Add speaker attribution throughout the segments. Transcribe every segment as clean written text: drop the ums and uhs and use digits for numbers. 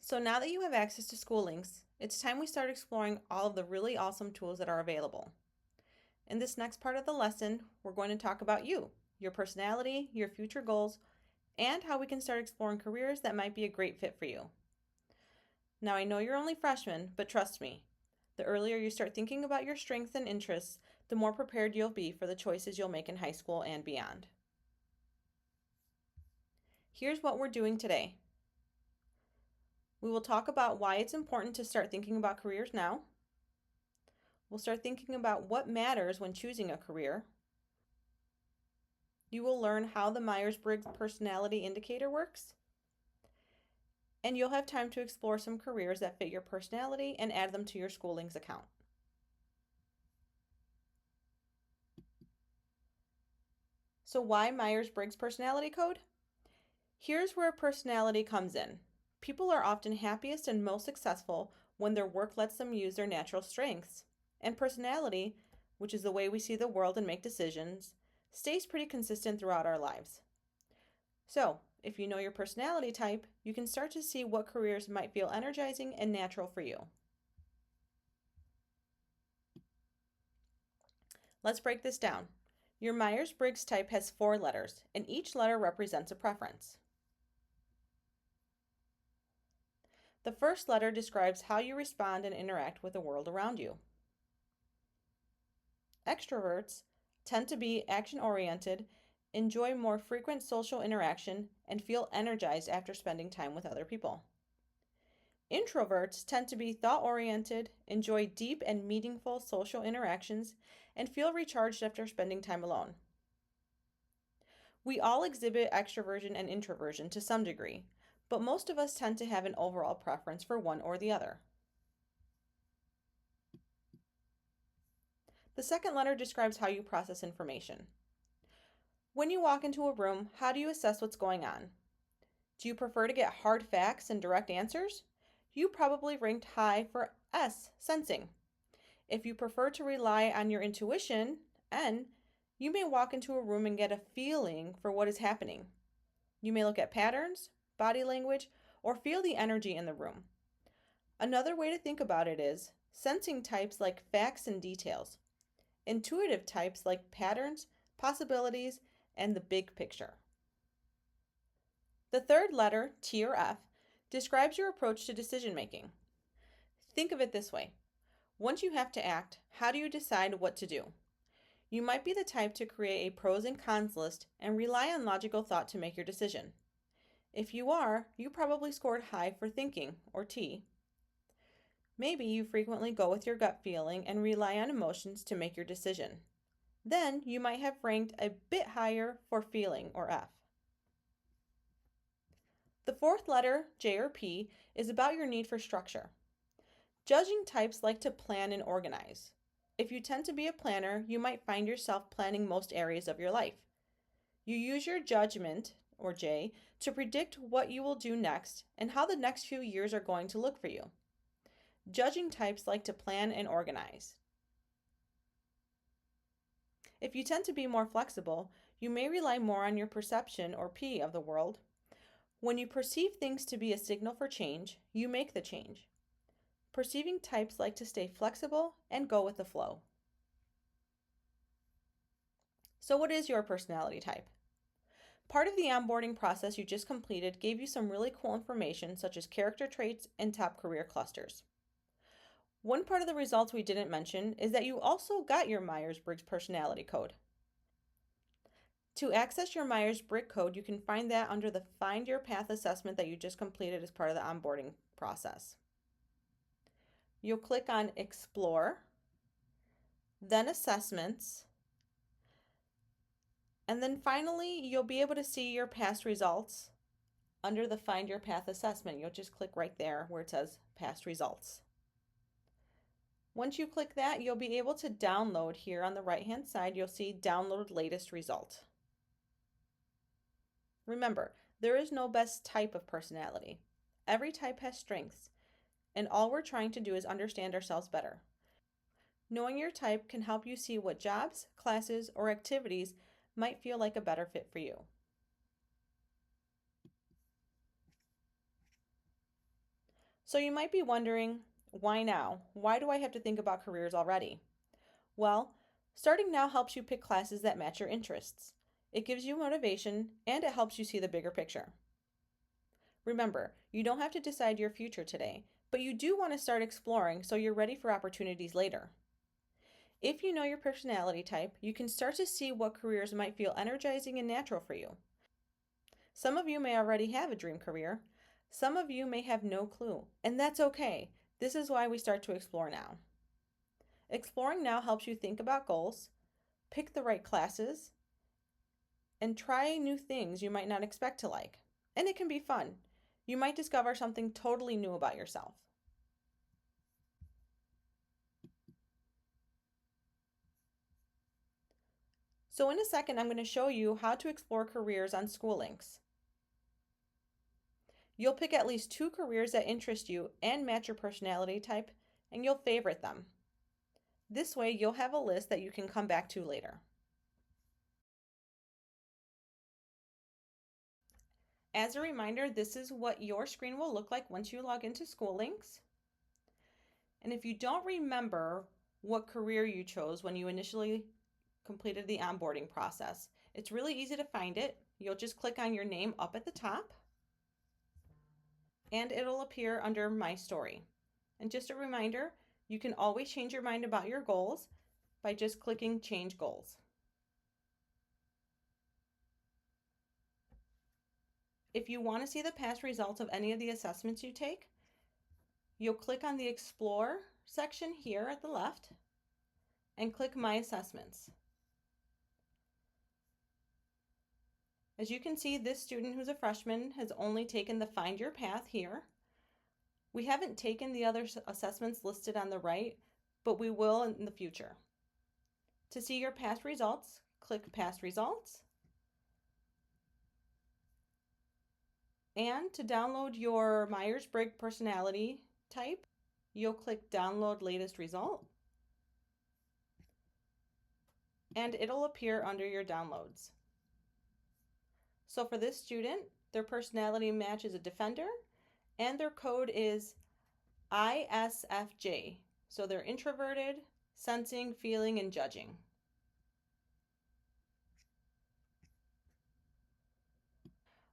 Speaker 1: So now that you have access to SchooLinks, it's time we start exploring all of the really awesome tools that are available. In this next part of the lesson, we're going to talk about you, your personality, your future goals, and how we can start exploring careers that might be a great fit for you. Now, I know you're only freshmen, but trust me, the earlier you start thinking about your strengths and interests, the more prepared you'll be for the choices you'll make in high school and beyond. Here's what we're doing today. We will talk about why it's important to start thinking about careers now. We'll start thinking about what matters when choosing a career. You will learn how the Myers-Briggs personality indicator works. And you'll have time to explore some careers that fit your personality and add them to your SchooLinks account. So why Myers-Briggs personality code? Here's where personality comes in. People are often happiest and most successful when their work lets them use their natural strengths. And personality, which is the way we see the world and make decisions, stays pretty consistent throughout our lives. So, if you know your personality type, you can start to see what careers might feel energizing and natural for you. Let's break this down. Your Myers-Briggs type has 4 letters, and each letter represents a preference. The first letter describes how you respond and interact with the world around you. Extroverts tend to be action-oriented, enjoy more frequent social interaction, and feel energized after spending time with other people. Introverts tend to be thought-oriented, enjoy deep and meaningful social interactions, and feel recharged after spending time alone. We all exhibit extroversion and introversion to some degree, but most of us tend to have an overall preference for one or the other. The second letter describes how you process information. When you walk into a room, how do you assess what's going on? Do you prefer to get hard facts and direct answers? You probably ranked high for S, sensing. If you prefer to rely on your intuition, N, you may walk into a room and get a feeling for what is happening. You may look at patterns, body language, or feel the energy in the room. Another way to think about it is sensing types like facts and details. Intuitive types like patterns, possibilities, and the big picture. The third letter, T or F, describes your approach to decision making. Think of it this way. Once you have to act, how do you decide what to do? You might be the type to create a pros and cons list and rely on logical thought to make your decision. If you are, you probably scored high for thinking, or T. Maybe you frequently go with your gut feeling and rely on emotions to make your decision. Then you might have ranked a bit higher for feeling, or F. The fourth letter, J or P, is about your need for structure. Judging types like to plan and organize. If you tend to be a planner, you might find yourself planning most areas of your life. You use your judgment, or J, to predict what you will do next and how the next few years are going to look for you. Judging types like to plan and organize. If you tend to be more flexible, you may rely more on your perception, or P, of the world. When you perceive things to be a signal for change, you make the change. Perceiving types like to stay flexible and go with the flow. So what is your personality type? Part of the onboarding process you just completed gave you some really cool information such as character traits and top career clusters. One part of the results we didn't mention is that you also got your Myers-Briggs personality code. To access your Myers-Briggs code, you can find that under the Find Your Path assessment that you just completed as part of the onboarding process. You'll click on Explore, then Assessments, and then finally you'll be able to see your past results under the Find Your Path assessment. You'll just click right there where it says Past Results. Once you click that, you'll be able to download here on the right-hand side. You'll see Download Latest Result. Remember, there is no best type of personality. Every type has strengths, and all we're trying to do is understand ourselves better. Knowing your type can help you see what jobs, classes, or activities might feel like a better fit for you. So you might be wondering, why now? Why do I have to think about careers already? Well, starting now helps you pick classes that match your interests. It gives you motivation and it helps you see the bigger picture. Remember, you don't have to decide your future today, but you do want to start exploring so you're ready for opportunities later. If you know your personality type, you can start to see what careers might feel energizing and natural for you. Some of you may already have a dream career. Some of you may have no clue, and that's okay. This is why we start to explore now. Exploring now helps you think about goals, pick the right classes, and try new things you might not expect to like. And it can be fun. You might discover something totally new about yourself. So in a second, I'm going to show you how to explore careers on SchooLinks. You'll pick at least 2 careers that interest you and match your personality type, and you'll favorite them. This way, you'll have a list that you can come back to later. As a reminder, this is what your screen will look like once you log into SchooLinks. And if you don't remember what career you chose when you initially completed the onboarding process, it's really easy to find it. You'll just click on your name up at the top and it'll appear under My Story. And just a reminder, you can always change your mind about your goals by just clicking Change Goals. If you want to see the past results of any of the assessments you take, you'll click on the Explore section here at the left and click My Assessments. As you can see, this student who's a freshman has only taken the Find Your Path here. We haven't taken the other assessments listed on the right, but we will in the future. To see your past results, click Past Results. And to download your Myers-Briggs personality type, you'll click Download Latest Result. And it'll appear under your downloads. So for this student, their personality match is a defender, and their code is ISFJ. So they're introverted, sensing, feeling, and judging.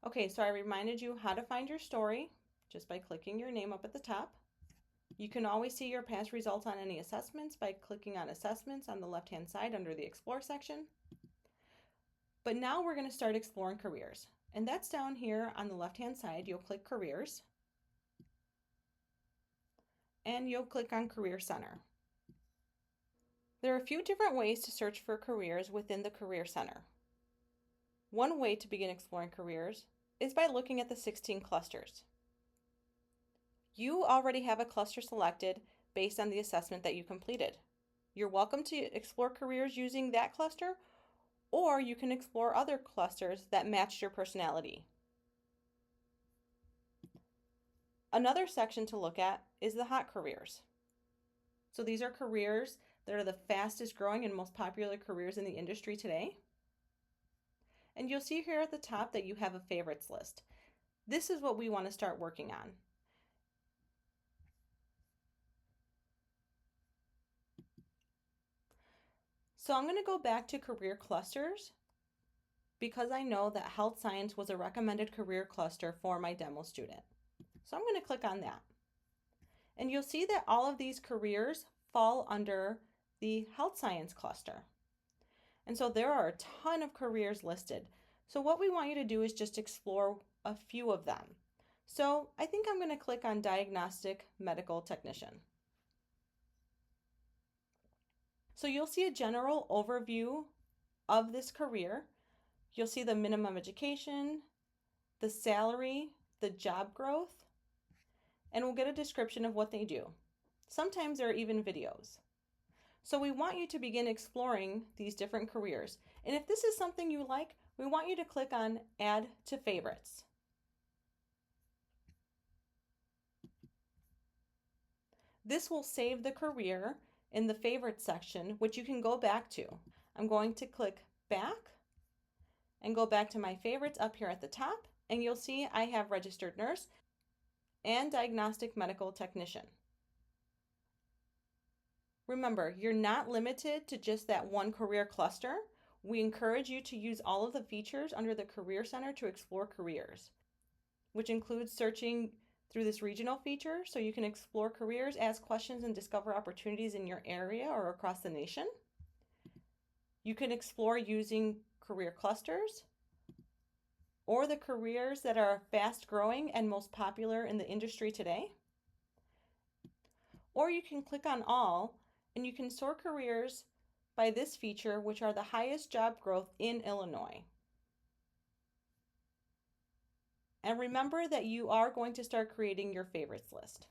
Speaker 1: Okay, so I reminded you how to find your story just by clicking your name up at the top. You can always see your past results on any assessments by clicking on Assessments on the left-hand side under the Explore section. But now we're going to start exploring careers. And that's down here on the left-hand side. You'll click Careers. And you'll click on Career Center. There are a few different ways to search for careers within the Career Center. One way to begin exploring careers is by looking at the 16 clusters. You already have a cluster selected based on the assessment that you completed. You're welcome to explore careers using that cluster, or you can explore other clusters that match your personality. Another section to look at is the hot careers. So these are careers that are the fastest growing and most popular careers in the industry today. And you'll see here at the top that you have a favorites list. This is what we want to start working on. So I'm going to go back to career clusters because I know that health science was a recommended career cluster for my demo student. So I'm going to click on that. And you'll see that all of these careers fall under the health science cluster. And so there are a ton of careers listed. So what we want you to do is just explore a few of them. So I think I'm going to click on Diagnostic Medical Technician. So you'll see a general overview of this career. You'll see the minimum education, the salary, the job growth, and we'll get a description of what they do. Sometimes there are even videos. So we want you to begin exploring these different careers. And if this is something you like, we want you to click on Add to Favorites. This will save the career in the Favorites section, which you can go back to. I'm going to click Back and go back to my favorites up here at the top, and you'll see I have Registered Nurse. and diagnostic medical technician. Remember, you're not limited to just that one career cluster. We encourage you to use all of the features under the Career Center to explore careers, which includes searching through this regional feature so you can explore careers, ask questions, and discover opportunities in your area or across the nation. You can explore using career clusters or the careers that are fast growing and most popular in the industry today. Or you can click on all and you can sort careers by this feature, which are the highest job growth in Illinois. And remember that you are going to start creating your favorites list.